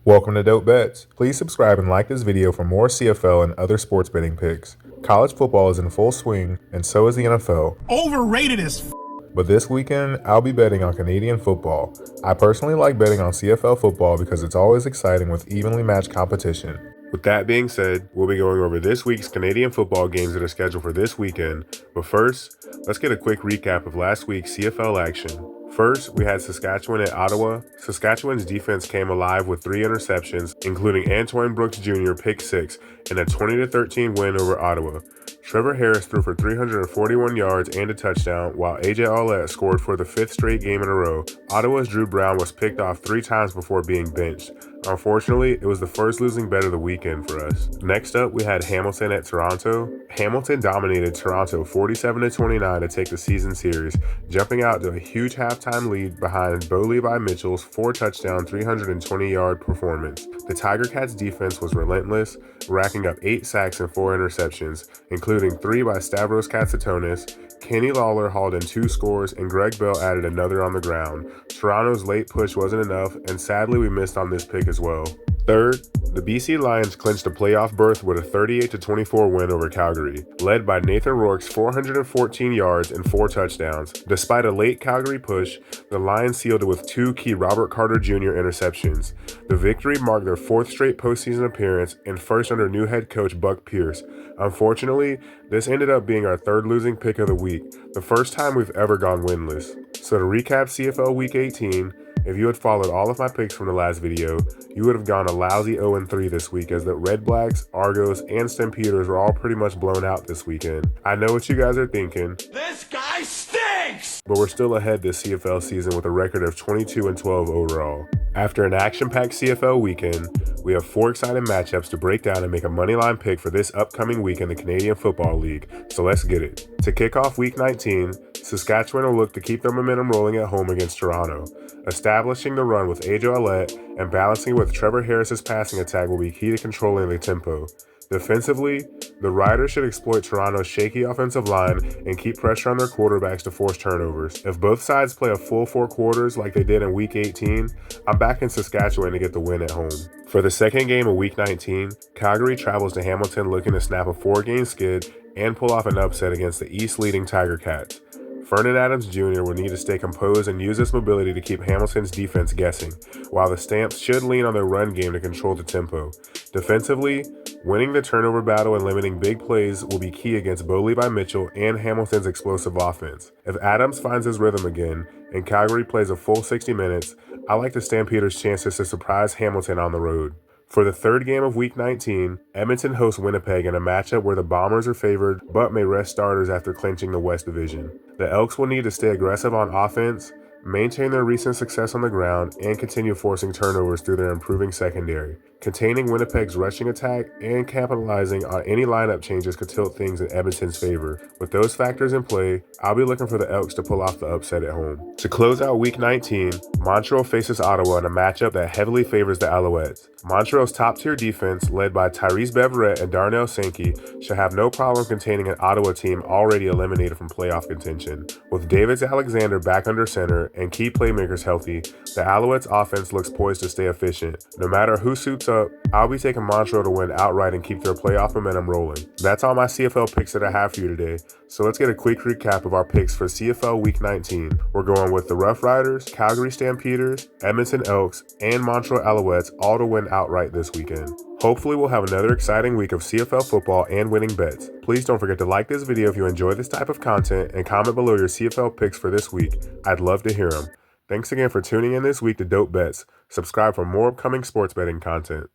Welcome to Dope Bets. Please subscribe and like this video for more CFL and other sports betting picks. College football is in full swing, and so is the NFL. Overrated as f***. But this weekend, I'll be betting on Canadian football. I personally like betting on CFL football because it's always exciting with evenly matched competition. With that being said, we'll be going over this week's Canadian football games that are scheduled for this weekend. But first, let's get a quick recap of last week's CFL action. First, we had Saskatchewan at Ottawa. Saskatchewan's defense came alive with 3 interceptions, including Antoine Brooks Jr. pick 6 in a 20-13 win over Ottawa. Trevor Harris threw for 341 yards and a touchdown, while Alouettes scored for the 5th straight game in a row. Ottawa's Drew Brown was picked off 3 times before being benched. Unfortunately, it was the first losing bet of the weekend for us. Next up, we had Hamilton at Toronto. Hamilton dominated Toronto 47-29 to take the season series, jumping out to a huge halftime lead behind Bo Levi Mitchell's 4-touchdown, 320-yard performance. The Tiger Cats defense was relentless, racking up 8 sacks and 4 interceptions, including 3 by Stavros Katsatonis. Kenny Lawler hauled in 2 scores, and Greg Bell added another on the ground. Toronto's late push wasn't enough, and sadly we missed on this pick as well. Third, the BC Lions clinched a playoff berth with a 38-24 win over Calgary, led by Nathan Rourke's 414 yards and 4 touchdowns. Despite a late Calgary push, the Lions sealed it with 2 key Robert Carter Jr. interceptions. The victory marked their 4th straight postseason appearance and first under new head coach Buck Pierce. Unfortunately, this ended up being our 3rd losing pick of the week, the first time we've ever gone winless. So to recap CFL Week 18, if you had followed all of my picks from the last video, you would have gone a lousy 0-3 this week, as the Red Blacks, Argos, and Stampeders were all pretty much blown out this weekend. I know what you guys are thinking. This guy stinks! But we're still ahead this CFL season with a record of 22-12 overall. After an action-packed CFL weekend, we have 4 exciting matchups to break down and make a moneyline pick for this upcoming week in the Canadian Football League, so let's get it. To kick off Week 19, Saskatchewan will look to keep their momentum rolling at home against Toronto. Establishing the run with Alouettes and balancing with Trevor Harris's passing attack will be key to controlling the tempo. Defensively, the Riders should exploit Toronto's shaky offensive line and keep pressure on their quarterbacks to force turnovers. If both sides play a full 4 quarters like they did in Week 18, I'm backing Saskatchewan to get the win at home. For the second game of Week 19, Calgary travels to Hamilton looking to snap a 4-game skid and pull off an upset against the East-leading Tiger Cats. Vernon Adams Jr. will need to stay composed and use his mobility to keep Hamilton's defense guessing, while the Stamps should lean on their run game to control the tempo. Defensively, winning the turnover battle and limiting big plays will be key against Bo Levi Mitchell and Hamilton's explosive offense. If Adams finds his rhythm again and Calgary plays a full 60 minutes, I like the Stampeders' chances to surprise Hamilton on the road. For the 3rd game of Week 19, Edmonton hosts Winnipeg in a matchup where the Bombers are favored but may rest starters after clinching the West Division. The Elks will need to stay aggressive on offense, maintain their recent success on the ground, and continue forcing turnovers through their improving secondary. Containing Winnipeg's rushing attack and capitalizing on any lineup changes could tilt things in Edmonton's favor. With those factors in play, I'll be looking for the Elks to pull off the upset at home. To close out Week 19, Montreal faces Ottawa in a matchup that heavily favors the Alouettes. Montreal's top-tier defense, led by Tyrese Beverette and Darnell Sankey, should have no problem containing an Ottawa team already eliminated from playoff contention. With Davis Alexander back under center and key playmakers healthy, the Alouettes' offense looks poised to stay efficient. No matter who suits up, I'll be taking Montreal to win outright and keep their playoff momentum rolling. That's all my CFL picks that I have for you today, so let's get a quick recap of our picks for CFL Week 19. We're going with the Rough Riders, Calgary Stampeders, Edmonton Elks, and Montreal Alouettes all to win outright this weekend. Hopefully we'll have another exciting week of CFL football and winning bets. Please don't forget to like this video if you enjoy this type of content and comment below your CFL picks for this week. I'd love to hear them. Thanks again for tuning in this week to Dope Bets. Subscribe for more upcoming sports betting content.